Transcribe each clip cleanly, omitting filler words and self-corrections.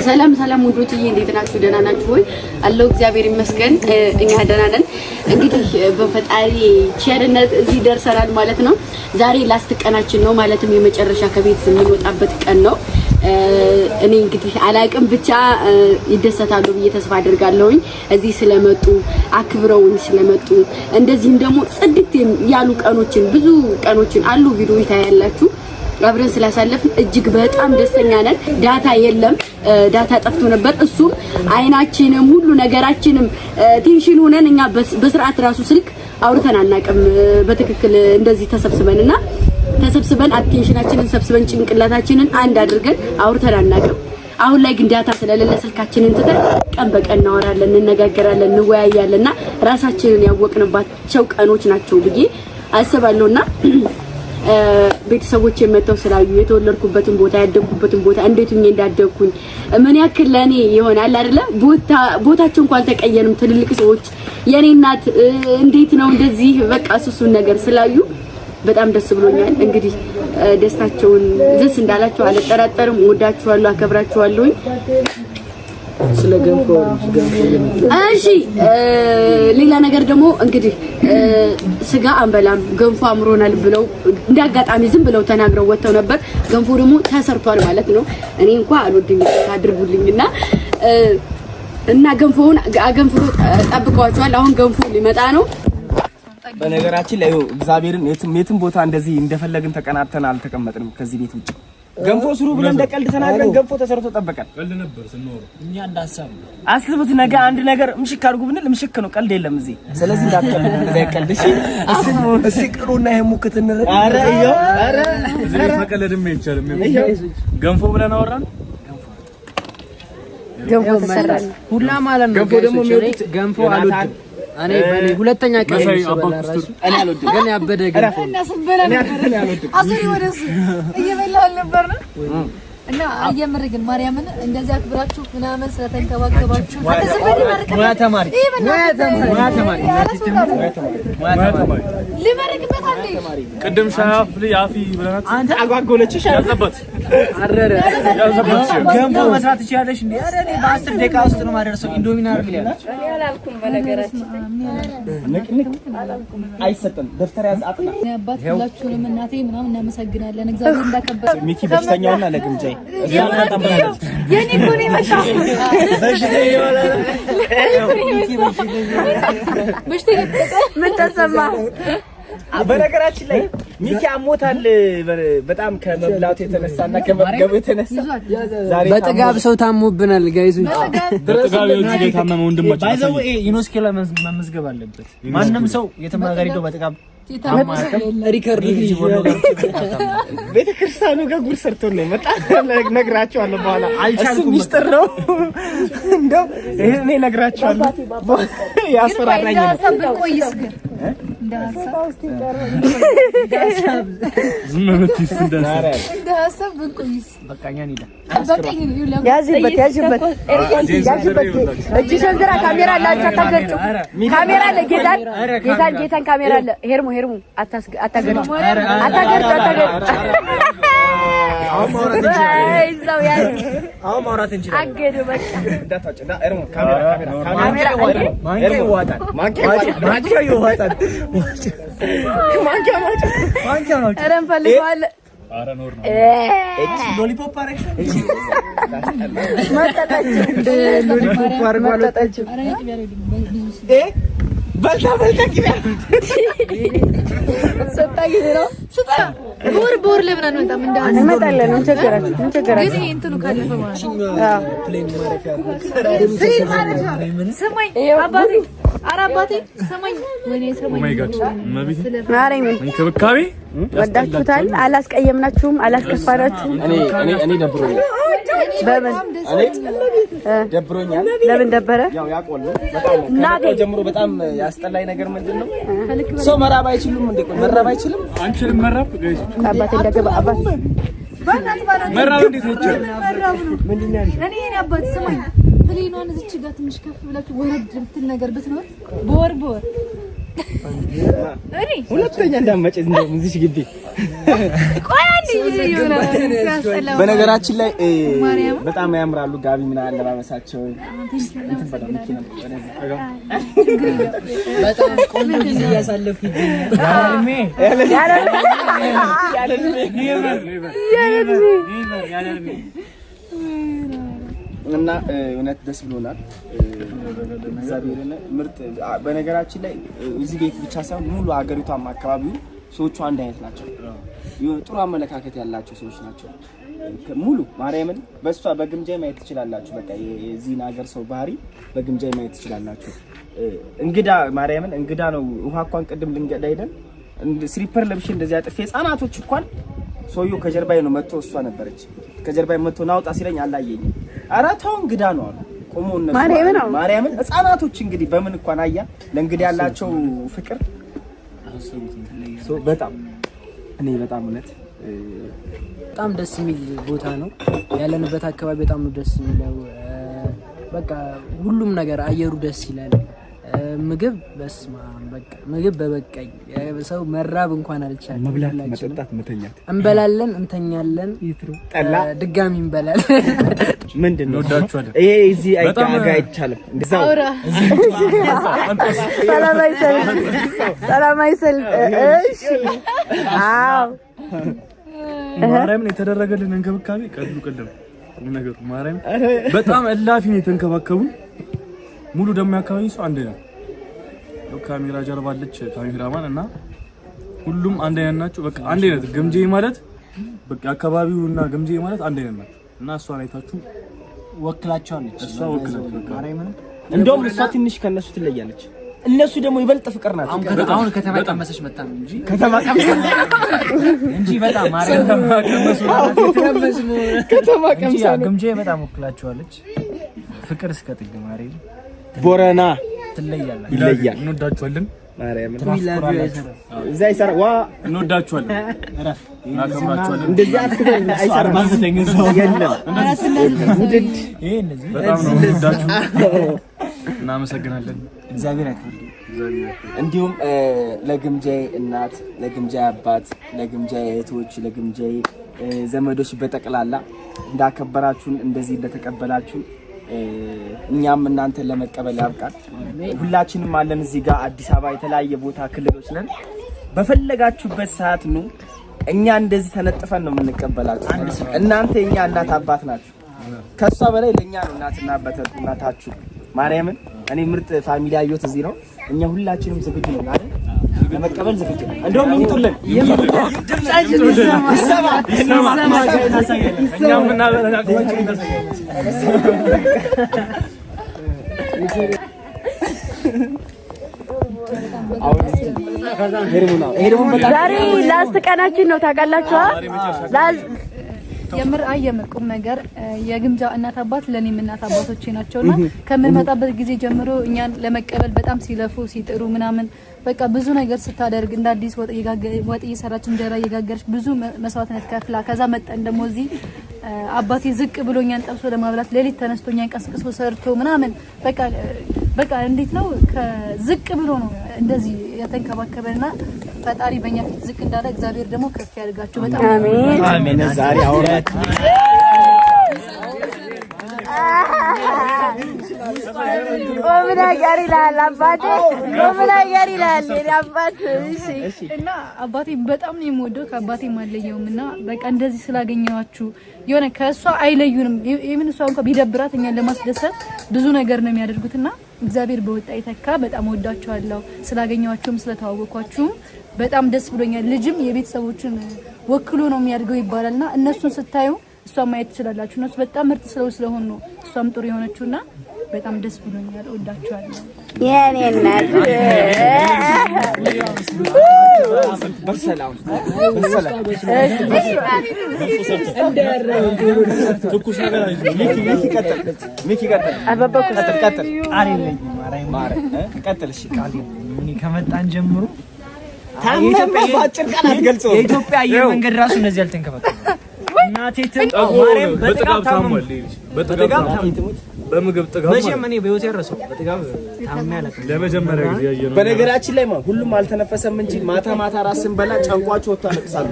ሰላም ሰላም ወንዶችዬ እንዴት ናችሁ? ደህና ናችሁ ወይ? አለው እግዚአብሔር ይመስገን እኛ ደህና ነን። እንግዲህ በፈጣሪ ቸርነት እዚህ ደርሰናል ማለት ነው። ዛሬ ላስት ቀናችን ነው ማለትም የመጨረሻ ከቤት የምንወጣበት ቀን ነው። እኔ እንግዲህ አላቅም ብቻ ይደሰታሉ ብዬ ተስፋ አድርጋለሁኝ እዚህ ስለመጡ አክብረውን ስለመጡ። እንደዚህም ደግሞ ጽድት ያሉ ቀኖችን ብዙ ቀኖችን አሉ ቪዲዮ ይታያላችሁ አብረን ስላሳለፍን እጅግ በጣም ደስተኛ ነን። ዳታ የለም ዳታ ጠፍቶ ነበር። እሱ አይናችንም ሁሉ ነገራችንም ቴንሽን ሆነን እኛ በስርዓት ራሱ ስልክ አውርተን አናቅም በትክክል እንደዚህ ተሰብስበን አቴንሽናችንን ሰብስበን ጭንቅላታችንን አንድ አድርገን አውርተን አናቅም። አሁን ላይ ግን ዳታ ስለሌለ ስልካችንን ትተን ቀን በቀን እናወራለን፣ እንነጋገራለን፣ እንወያያለንና ራሳችንን ያወቅንባቸው ቀኖች ናቸው ብዬ አስባለሁና ቤተሰቦቼ መተው ስላዩ የተወለድኩበትን ቦታ ያደግኩበትን ቦታ እንዴት ሆኜ እንዳደግኩኝ ምን ያክል ለኔ ይሆናል አይደለ ቦታቸው እንኳን ተቀየንም ትልልቅ ሰዎች የኔ እናት እንዴት ነው እንደዚህ በቃ እሱን ነገር ስላዩ በጣም ደስ ብሎኛል። እንግዲህ ደስታቸውን ደስ እንዳላችሁ አልጠራጠርም። ወዳችኋለሁ፣ አከብራችኋለሁ። ስለገንፎ እሺ ሌላ ነገር ደግሞ እንግዲህ ስጋ አንበላም ገንፎ አምሮናል ብለው እንዳጋጣሚ ዝም ብለው ተናግረው ወጥተው ነበር። ገንፎ ደግሞ ተሰርቷል ማለት ነው። እኔ እንኳን አልወድም አድርጉልኝና ገንፎውን አገንፍሮ ጠብቀዋቸዋል። አሁን ገንፎ ሊመጣ ነው። በነገራችን ላይ እግዚአብሔርን የትም ቦታ እንደዚህ እንደፈለግን ተቀናተን አልተቀመጥንም ከዚህ ቤት ውጭ። ገንፎ ስሩ ብለን እንደቀልድ ተናግረን ገንፎ ተሰርቶ ጠበቀን። ቀልድ ነበር ስንኖር እኛ እንዳሰብ አስቡት። ነገ አንድ ነገር ምሽክ አድርጉ ብንል ምሽክ ነው፣ ቀልድ የለም እዚህ። ስለዚህ እንዳትቀልዱ እንደዚህ ቀልድ። እሺ ቅሩና የሙክት እንረዳ። ኧረ እዚህ መቀለድም አይቻልም። ገንፎ ብለን አወራን። ገንፎ ተሰራን ሁላ ማለት ነው። ገንፎ ደግሞ የሚወዱት ገንፎ አልወድም እኔ ሁለተኛ ቀን እኔ አልወድም። ግን ያበደ ገንፎ እኔ አልወድም። አሰሪ ወደሱ እየበላሁ ነበር ነው እና አየምርግን ማርያምን እንደዚህ አክብራችሁ ምናምን ስለተንከባከባችሁ ሙያ ተማሪ ልመርቅበት አንዴ ቅድም ሻፍ ያፊ ብለናት አንተ አጓጎለችሽ ያዘበት አረረ ያዘበት ገንፎ መስራት ትችያለሽ እንዴ? አረ እኔ በ10 ደቂቃ ውስጥ ነው ማደርሰው። ኢንዶሚናር ብለናል። እኔ አላልኩም በነገራችን ንቅ አይሰጥም። ደፍተር ያዝ አጥና ያባት ሁላችሁንም እናቴ ምናምን እናመሰግናለን። እግዚአብሔር እንዳከበረ ሚኪ በስተኛውና ለግምጃይ የኔ ኮኔ መጣ በሽተኛ ይወላል ሚኪ በሽተኛ ምን ተሰማ? በነገራችን ላይ ሚኪ አሞታል በጣም ከመብላቱ የተነሳና ከመገቡ የተነሳ ዛሬ በጥጋብ ሰው ታሞብናል ጋይዙ። በጥጋብ እዚህ የታመመ ወንድማችን ባይዘው ዩኒስኮ ላይ መመዝገብ አለበት። ማንም ሰው የተማጋሪ ነው በጥጋብ ሪከርድ ቤተክርስቲያኑ ጋር ጉድ ሰርቶ ነው መጣ። ነግራቸዋለሁ በኋላ አልቻልኩም። ሚስጥር ነው እንደው እኔ ነግራቸዋለሁ። ያስፈራራኝ ነው። ቆይስ ግን እንዳሰብ ዝም ብትይስ እንዳሰብ ብንቆይስ በቃኛ ኒዳ ያዝበት እጅ ሸንዝራ ካሜራ አላችሁ አታገርጩ። ካሜራ አለ ጌታን ካሜራ አለ። ሄርሙ አታገርጩ። አሁን ማውራት እንችላለን። አገዱ በቃ እንዳታጭ ዳ ሄርሙ ካሜራ ማንኪያ ይወጣል። ማንኪያ ነው አረን ፈልገዋል። አረ ኖር ነው እቺ ሎሊፖፕ አረሽ ማጣጣች በልታ ኪቢያ ሰጣይ ነው ሰጣ ቦር ለምን አንመጣም? እንመጣለን። እንቸገራችሁ ግን እንትኑ ካለፈ ማለት ነው። ፕሌን ማረፊያ ሰማይ አባቴ ሰማኝ ወኔ ሰማኝ ማርያምን እንክብካቤ ወዳችሁታል። አላስቀየምናችሁም፣ አላስከፋናችሁም። እኔ ደብሮኛል። በምን ደብሮኛል? ለምን ደበረ? ያው ያቆል ነው በጣም ነው ጀምሮ በጣም ያስጠላኝ ነገር ምንድነው? ሰው መራብ አይችልም እንዴ? መራብ አይችልም። አንቺንም መራብ ጋይስ አባቴ እንደገባ አባት መራብ እንዴት ነው? መራብ ነው ምንድነው ያልሽ? እኔ አባት ሰማኝ ፕሌኗን እዚች ጋር ትንሽ ከፍ ብላችሁ ወረድ ብትል ነገር ብትኖር ቦር ሁለተኛ እንዳመጭ እንደውም እዚህ ግቢ ቆይ አንዴ ይሆናል ያስጠላው። በነገራችን ላይ በጣም ያምራሉ። ጋቢ ምን አለባበሳቸው እንትን በጣም ቆንጆ ጊዜ እያሳለፉ እና እውነት ደስ ብሎናል። እግዚአብሔርን ምርጥ በነገራችን ላይ እዚህ ቤት ብቻ ሳይሆን ሙሉ ሀገሪቷም አካባቢው ሰዎቹ አንድ አይነት ናቸው። ጥሩ አመለካከት ያላቸው ሰዎች ናቸው ሙሉ። ማርያምን በሷ በግምጃ ማየት ትችላላችሁ። በቃ የዚህን ሀገር ሰው ባህሪ በግምጃ ማየት ትችላላችሁ። እንግዳ ማርያምን እንግዳ ነው። ውሃ እንኳን ቅድም ልንገዳ ሄደን ስሊፐር ለብሼ እንደዚህ አጥፌ ህፃናቶች እንኳን ሰውየው ከጀርባዬ ነው መጥቶ እሷ ነበረች ከጀርባዬ መጥቶ ናውጣ ሲለኝ አላየኝም። ኧረ ተው እንግዳ ነው አሉ ቆሞ እነሱ ማርያምን ህፃናቶች እንግዲህ በምን እንኳን አያ ለእንግዳ ያላቸው ፍቅር በጣም እኔ በጣም እውነት በጣም ደስ የሚል ቦታ ነው ያለንበት አካባቢ በጣም ነው ደስ የሚለው። በቃ ሁሉም ነገር አየሩ ደስ ይላል። ምግብ በስማ በቃ ምግብ በበቃኝ ሰው መራብ እንኳን አልቻለም። መብላት መጠጣት መተኛት እንበላለን እንተኛለን ጠላ ድጋሚ እንበላለን። ምንድነው ይሄ እዚህ አይጋጋ አይቻልም። እንደዛው ሰላም አይሰል እሺ አው ማርያምን የተደረገልን እንክብካቤ ቀድም ነገር ማርያም በጣም እላፊ ነው የተንከባከቡን። ሙሉ ደሞ ያካባቢ ሰው አንድ ነው። ካሜራ ጀርባ አለች ካሜራማን እና ሁሉም አንድ አይነት ናቸው። በቃ አንድ አይነት ግምጄ ማለት በቃ አካባቢውና ግምጄ ማለት አንድ አይነት ናቸው እና እሷን አይታችሁ ወክላቸዋለች። እሷ ወክላቸዋለች ማርያምን እንደውም እሷ ትንሽ ከነሱ ትለያለች። እነሱ ደግሞ ይበልጥ ፍቅር ናቸው። አሁን ከተማ ቀመሰች መጣ እንጂ ከተማ ቀመሰች እንጂ በጣም ማርያም ከተማ ቀመሰች ግምጄ በጣም ወክላቸዋለች። ፍቅር እስከ ጥግ ማርያም ቦረና ትለያለች። ይለያል። እንወዳችኋለን። ማርያም እዛ ይሰራ ዋ እንወዳችኋለን። እረፍ እናከብራችኋለን። እንደዚህ አትበል አይሰራም። የለም ውድድ ይሄ እንደዚህ በጣም ነው እንወዳችሁ። እናመሰግናለን። እግዚአብሔር ያክብር። እንዲሁም ለግምጃዬ እናት፣ ለግምጃዬ አባት፣ ለግምጃዬ እህቶች፣ ለግምጃዬ ዘመዶች በጠቅላላ እንዳከበራችሁን እንደዚህ እንደተቀበላችሁ እኛም እናንተን ለመቀበል ያብቃል። ሁላችንም አለን እዚህ ጋር አዲስ አበባ የተለያየ ቦታ ክልሎች ነን። በፈለጋችሁበት ሰዓት ነው እኛ እንደዚህ ተነጥፈን ነው የምንቀበላችሁ። እናንተ የኛ እናት አባት ናችሁ። ከሷ በላይ ለኛ ነው እናትና እናታችሁ። ማርያምን እኔ ምርጥ ፋሚሊ አየሁት እዚህ ነው። እኛ ሁላችንም ዝግጁ ነን አይደል? ለመቀበል ዝግጁ ነን። እንደውም ይምጡልን ድምጻችን ይሰማ እኛም እናበረታታችሁ ዛሬ ላስት ቀናችን ነው ታውቃላችሁ። የምር ቁም ነገር የግምጃ እናት አባት ለኔም እናት አባቶቼ ናቸውና ከምንመጣበት ጊዜ ጀምሮ እኛን ለመቀበል በጣም ሲለፉ ሲጥሩ ምናምን በቃ ብዙ ነገር ስታደርግ እንደ አዲስ ወጥ እየሰራች እንጀራ እየጋገረች ብዙ መስዋዕትነት ከፍላ ከዛ መጣን ደግሞ እዚህ አባቴ ዝቅ ብሎኛን ጠብሶ ለማብላት ሌሊት ተነስቶኛን ቀስቅሶ ሰርቶ ምናምን በቃ እንዴት ነው ከዝቅ ብሎ ነው እንደዚህ የተንከባከበና ፈጣሪ በእኛ ፊት ዝቅ እንዳለ እግዚአብሔር ደግሞ ከፍ ያድርጋችሁ። በጣም አሜን አሜን። ዛሬ አውራት ኦምና ጋር ይላል አባቴ ኦምና ጋር ይላል አባቴ። እሺ እና አባቴ በጣም ነው የምወደው ከአባቴ ማለየውምና በቃ እንደዚህ ስላገኘዋችሁ የሆነ ከሷ አይለዩንም። የምን እሷ እንኳን ቢደብራት እኛን ለማስደሰት ብዙ ነገር ነው የሚያደርጉትና እግዚአብሔር በወጣ ይተካ። በጣም ወዳችኋለሁ። ስላገኘዋችሁም ስለተዋወቅኳችሁም በጣም ደስ ብሎኛል። ልጅም የቤተሰቦችን ወክሎ ነው የሚያድገው ይባላልና እነሱን ስታዩ እሷን ማየት ትችላላችሁ። እነሱ በጣም ምርጥ ስለሆኑ ነው እሷም ጥሩ የሆነችውና በጣም ደስ ብሎኛል። ወዳችኋለሁ የኔ እናት። በሰላም ትኩስ ነገር አይደለም። ሚኪ ቀጥል። ከመጣን ጀምሮ በአጭር ቃል አትገልጸውም። የኢትዮጵያ አየር መንገድ ራሱ እንደዚህ አልተንከባከበም። እናቴ ማርያም በጣም ታመሙ። በምግብ ጥጋብ መቼም እኔ በህይወት ያረሰው በጥጋብ ታምሜ አላውቅም። ለመጀመሪያ ጊዜ ያየነው። በነገራችን ላይ ሁሉም አልተነፈሰም እንጂ ማታ ማታ ራስን በላ ጨንቋቸው ወጥቶ አለቅሳሉ።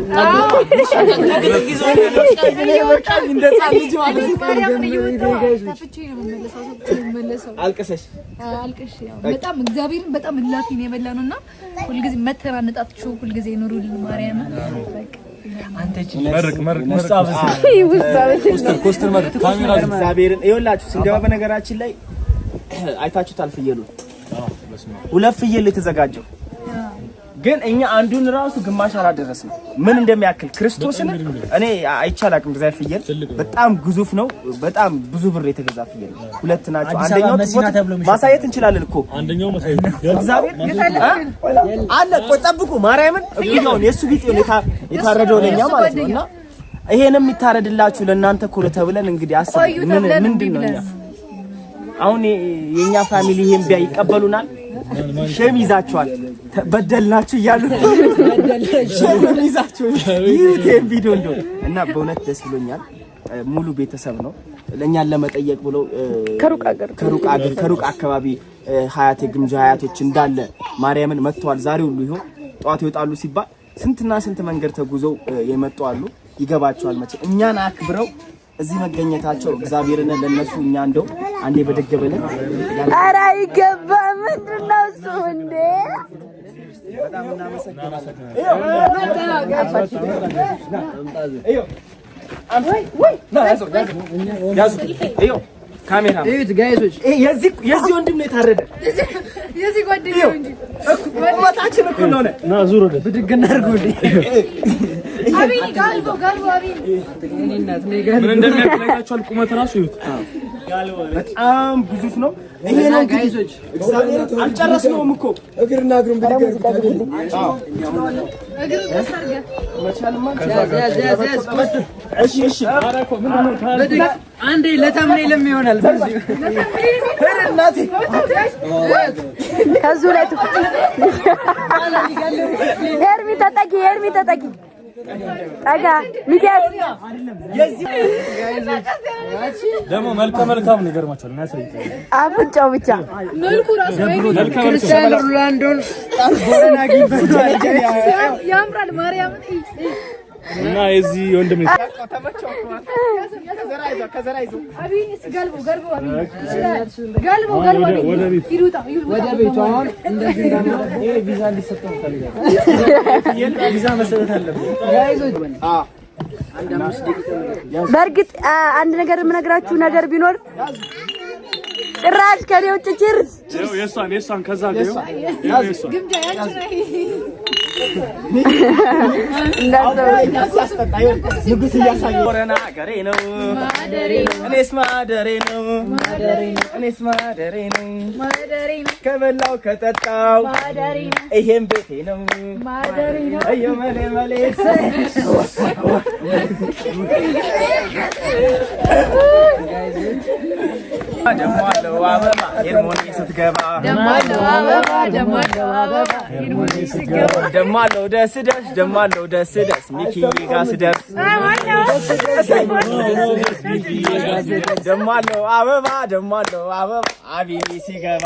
አልቅሰሽ በጣም እግዚአብሔርን በጣም እላፊ ነው የበላነውና ሁልጊዜ መተናነጣችሁ ሁልጊዜ ኑሩልን ማርያም በቃ እግዚአብሔርን ይኸውላችሁ ስንገባ በነገራችን ላይ አይታችሁታል ፍየሉን 2 ፍየል የተዘጋጀው ግን እኛ አንዱን ራሱ ግማሽ አላደረስንም። ምን እንደሚያክል ክርስቶስን እኔ አይቻላቅም። እግዚአብሔር ፍየል በጣም ግዙፍ ነው። በጣም ብዙ ብር የተገዛ ፍየል 2 ናቸው። አንደኛው ማሳየት እንችላለን እኮ አንደኛው እግዚአብሔር አለ። ቆይ ጠብቁ ማርያምን ፍየሉን የሱ ቢጤው የታረደው ለኛ ማለት ነውና ይሄንም ይታረድላችሁ ለእናንተ እኮ ተብለን እንግዲህ አስቡ። ምንድነው እኛ አሁን የኛ ፋሚሊ ይሄን ቢያ ይቀበሉናል? ሸም ይዛቸዋል በደልናችሁ እያሉ ሸም ይዛቸው ይሄን ቪዲዮ እንደው እና በእውነት ደስ ብሎኛል። ሙሉ ቤተሰብ ነው ለኛን ለመጠየቅ ብሎ ከሩቅ አካባቢ ሀያቴ ግምጃ ሀያቶች እንዳለ ማርያምን መጥተዋል። ዛሬ ሁሉ ይሁን ጧት ይወጣሉ ሲባል ስንትና ስንት መንገድ ተጉዘው የመጡ አሉ። ይገባቸዋል መቼ እኛን አክብረው እዚህ መገኘታቸው እግዚአብሔርን ለነሱ እኛ እንደው አንዴ በደገበልን ኧረ አይገባም። ምንድነው እሱ እንዴ? በጣም እናመሰግናለን። ካሜራ እዩት ጋይሶች፣ የዚህ ወንድም ነው የታረደ። የዚህ ጓደኛው እንጂ ወጣችን እኮ ነው እና ዙር ወደ ብድግ እናርጉልኝ። አቢኒ ጋልቦ አቢኒ ምን እንደሚያክላችሁ ቁመት ራሱ ይሁት በጣም ግዙፍ ነው። ይሄ ነው ጋይሶች፣ እግዚአብሔር አልጨረስነውም እኮ እግርና እግሩን ብድግ እግሩ ተሰርገ መቻልማ እሺ አንዴ ለታምኔ ለም ይሆናል። በዚህ እናቴ ከዙ ላይ ኤርሚ ተጠቂ ጠጋ ሚካኤል ደግሞ መልካም ነው። ይገርማችኋል እና አፍንጫው ብቻ መልኩ ራሱ ክርስቲያኖ ሮናልዶን ቦናጊበት ያምራል ማርያም እና የዚህ ወንድም ከዘራይዞ አቢኒስ ጋልቦ አቢኒ ወደ ቤቱ አሁን እንደዚህ እንዳመጣ ይሄ ቪዛ እንዲሰጠው ፈልጋለሁ። ቪዛ መሰጠት አለበት ጋይዞች። በእርግጥ አንድ ነገር የምነግራችሁ ነገር ቢኖር ጭራሽ ከኔ ውጭ ችርስ የሷን ከዛ ገዩ ግምጃ ያቺ ነው ንጉስ እያሳየ ወረና ገሬ ነው እኔስ ማደሬ ነው ከበላው ከጠጣው ይሄን ቤቴ ነው አዮ መሌ ደማለው አበባ ሄርሞኒ ስትገባ ደማለው ደስ ሚኪ ጋር ስደርስ ደማለው አበባ አቢኒ ሲገባ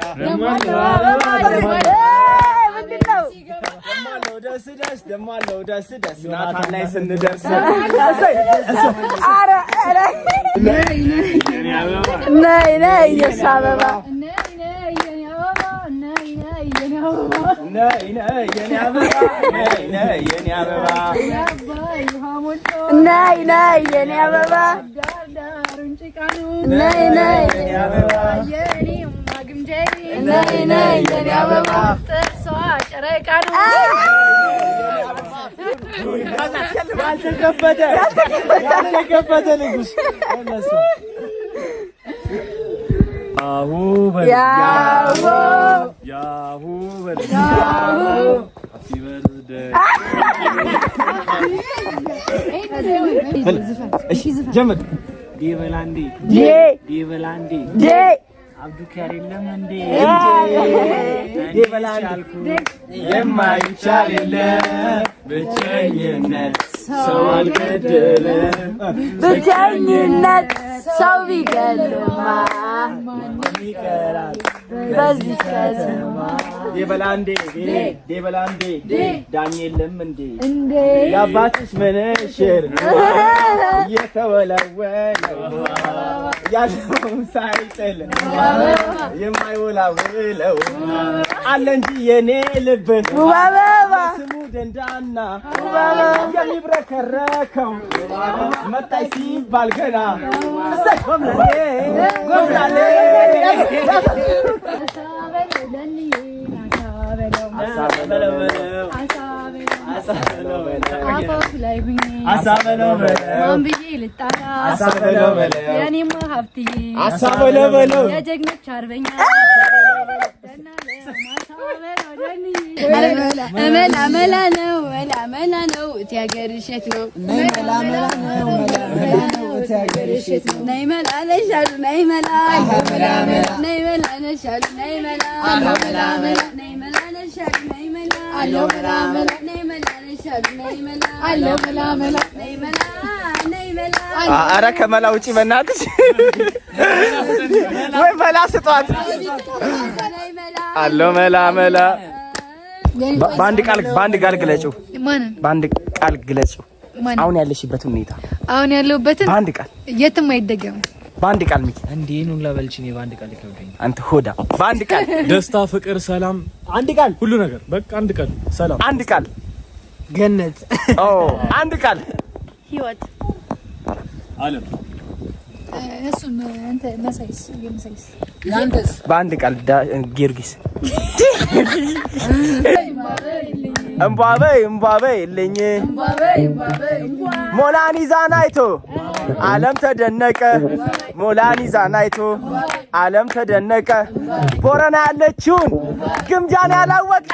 ደማለው ደስ ናታን ላይ ስንደርስ ነይ የእሱ አበባ ያልተከፈተ ንጉስ አብዱኪያር የለም እንዴ ይበላልኩ የማይቻል የለም ብቸኝነት ሰው አልገደለ ብቸኝነት ሰው ቢገልማ ይቀራል በዚህ ከተማ ይበላንዴ ዳኝ የለም እንዴ የአባትሽ መነሽር እየተወላወለው ያለውን ሳይጥል የማይወላውለው አለ እንጂ የኔ ልብ ስሙ ደንዳና የሚብረከረከው መጣይ ሲባል ገና ጎምራሌ የጀግኖች አርበኛ መላ ነው እቲ ሀገር እሸት ነው ነይ መላ ነሻሉ ነይ መላ ነይ መላ ነሻሉ ነይ መላ ነይ መላ ነሻሉ ነይ መላ ነይ መላ ነሻሉ ነይ መላ ነይ መላ ኧረ ከመላ ውጪ በእናትሽ ወይ መላ ስጧት አሎ መላ በአንድ ቃል ግለጪው በአንድ ቃል ግለጪው አሁን ያለሽበት ሁኔታ አሁን ያለውበትን በአንድ ቃል የትም አይደገም በአንድ ቃል ሚኪ እንዴ ነው ላበልችኝ በአንድ ቃል ይከብደኝ አንተ ሆዳ በአንድ ቃል ደስታ ፍቅር ሰላም አንድ ቃል ሁሉ ነገር በቃ አንድ ቃል ሰላም አንድ ቃል ገነት አንድ ቃል ህይወት ዓለም እሱም አንተ መሳይስ ያንተስ በአንድ ቃል ጊዮርጊስ እምቧበይ ልኝ ሞላኒዛን አይቶ ዓለም ተደነቀ ሞላኒዛን አይቶ ዓለም ተደነቀ ቦረና ያለችውን ግምጃን ያላወቀ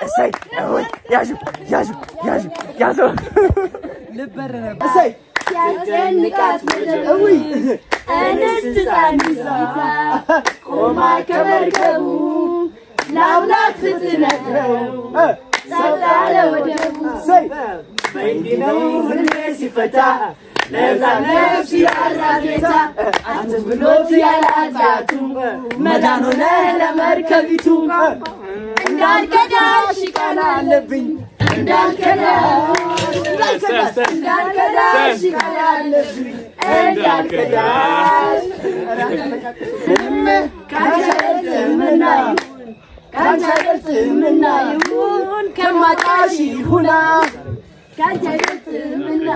እሰይ ያዙ ልበር እሰይ ሲያስጨንቃት መደዊ እንስት ሳንዛ ቆማ ከመርከቡ ለአምላክ ስትነግረው ሰጣለ ወደቡ በእንዲህ ነው ሁሌ ሲፈታ ለዛ ነፍስ ያላት ጌታ አንተ ብሎት ያላጣቱ መዳን ሆነ ለመርከቢቱ እንዳልከዳሽ ቃል አለብኝ እንዳልከዳሽ ቃል አለብኝ እንዳልከዳሽ ካንቺ አይበልጥምና ይሁን ከማጣሽ ይሁና ካንቺ አይበልጥምና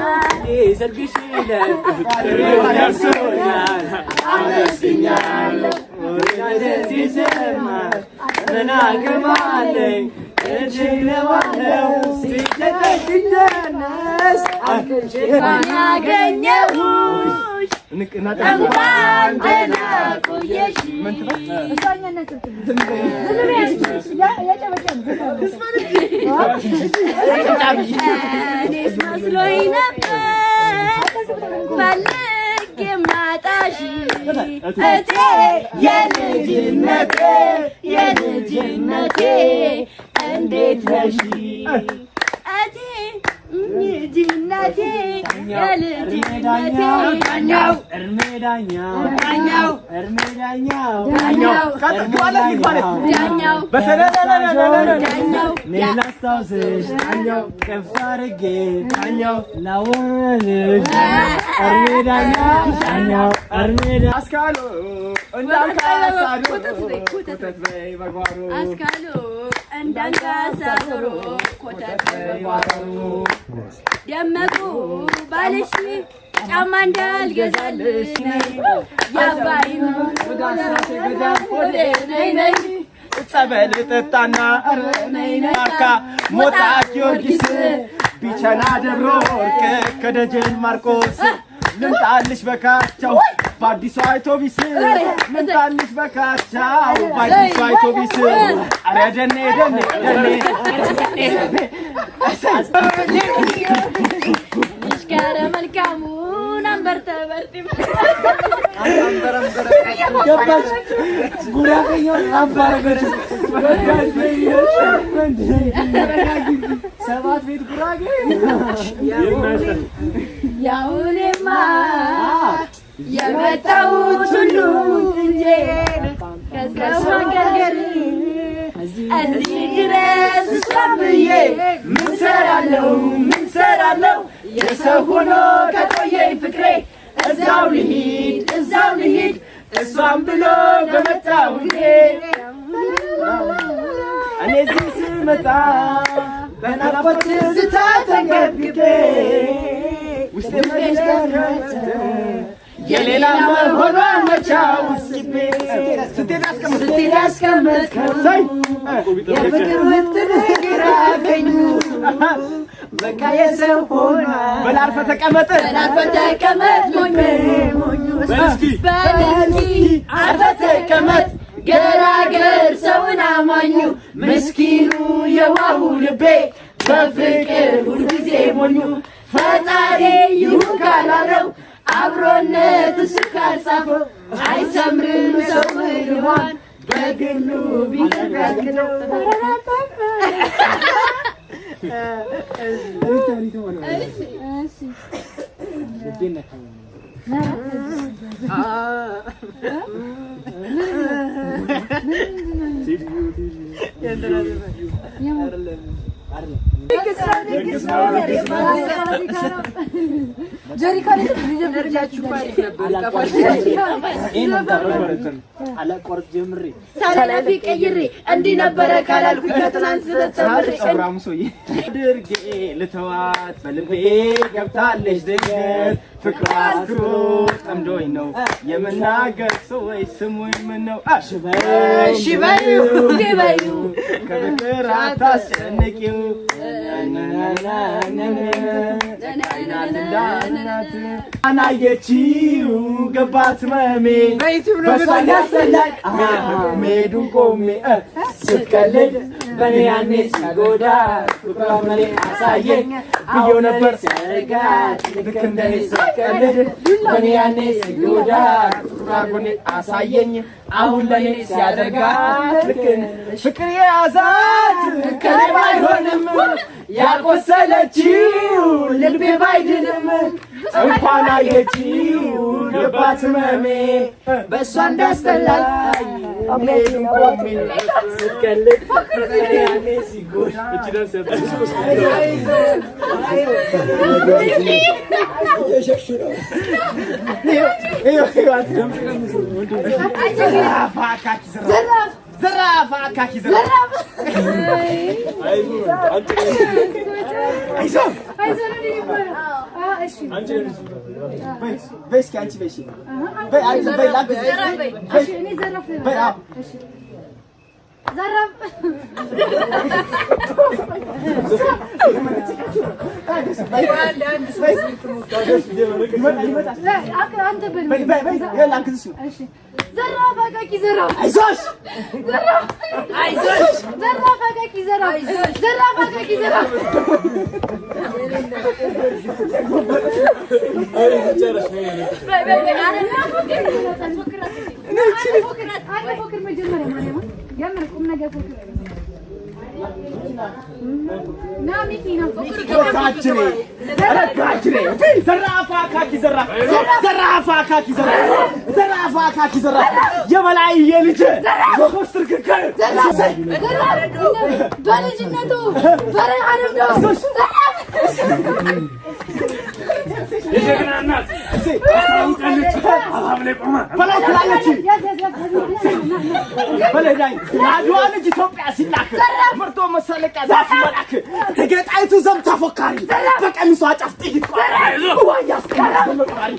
ሰርግሽ ለጥሪው ደርሶኛል አመስግኛለሁ ወዳጄ ሲሰማል ምን አቅማለኝ እችለዋለሁ ሲደረግ ሲደነስ አንቺን ያገኘሁሽ እንኳን ደህና ቆየሽ እኔስ መስሎኝ ነበር ፈልጌ ማጣሽ እቴ የልጅነቴ እንዴት ነሽ እቴ ልጅነቴ የልጅነቴ ዳኛው ላስታውስሽ ዳኛው ከፍ አድርጌ ዳኛው ላወራልሽ ዳኛው አስካሉ እንዳልካሳዱ ኮተት በይ በጓሮ አስካሉ እንዳልካሳዱ ኮተት በይ በጓሮ ደመቁ ባልሽ ጫማ እንዳልገዛልሽ ያባይም ነይ ጸበል ጠጣና ማርካ ሞጣ ጊዮርጊስ ቢቸና ደብረ ወርቅ ከደጀን ማርቆስ ልምጣልሽ በካቻው በአዲሱ አውቶቢስ ልምጣልሽ በካቻው በአዲሱ አውቶቢስ ኧረ ደኔ ይሽከረ መልካሙን ገባች ጉራገኛው አባረገች ሰባት ቤት ጉራጌ ያውኔማ የመጣሁት ሁሉ እንጂ ከሰው ሀገር እዚህ ድረስ እስከምዬ ምን ሰራለሁ የሰው ሆኖ ከቆየኝ ፍቅሬ እዛው ልሂድ እሷም ብሎ በመጣው ጊዜ እኔ እዚህ ስመጣ በናፍቆት ትዝታ ተንገብግቤ ውስጤ መሽከርከር የሌላ መሆኗን መቻው ስቤ ስትሄድ ያስቀመጥከው የፍቅር ውጥን ግራ ቀኙ በቃ የሰው ሆና በላርፈ ተቀመጥ ሞኙ በለስኪ አርፈ ተቀመጥ ገራገር ሰውን አማኙ ምስኪኑ የዋሁ ልቤ በፍቅር ሁልጊዜ ሞኙ ፈጣሪ ይሁን ካላለው አብሮነት እስካልጻፈው አይሰምርም ሰው ልቧን በግሉ ቢተካክለው ሳላፊ ቀይሬ እንዲህ ነበረ ካላልኩ ከትናንት ስለተምሬ ድርጌ ልተዋት በልቤ ገብታለች ድንገት ፍቅሯ አስሮ ጠምዶኝ ነው የምናገር ሰዎች ስሙኝ ምን ነው እሺ በይው ግበዩ ከፍቅር አታስጨንቂው አናየችው ገባት መሜ በሷን ያሰላል ሜዱን ቆሜ ስትቀልድ በኔ ያኔ ሲጎዳ ፍቅሯ መኔ አሳየኝ ብዬው ነበር ሲያረጋት ልክ እንደኔ ስትቀልድ በኔ ያኔ ሲጎዳ ፍቅሯ መኔ አሳየኝ አሁን ለኔ ሲያደርጋት ልክ ፍቅር የያዛት ከኔ ባይሆንም ያቆሰለችው ልቤ ባይድንም እንኳን አየችው ገባት መሜ በእሷ እንዳስጠላኝ ሜዱን ቆሜ ስትቀልድ በኔ ያኔ ሲጎዳ ዘራፍ አካኪ ዘራፍ የበላይ የልጅ በኮስትር ከከ በልጅነቱ በረሃንም ነው የጀግና እናት ታውቃለች አባብ ላይ ቆማ በላይ ትላለች በላይ ላይ አድዋ ልጅ ኢትዮጵያ ሲላክ ምርቶ መሰለቂያ ዛፍ መላክ ተገጣይቱ ዘምታ ፎካሪ በቀሚሷ ጫፍ ጥይት ቆራይ ዋያስ ካራ በመቃሪ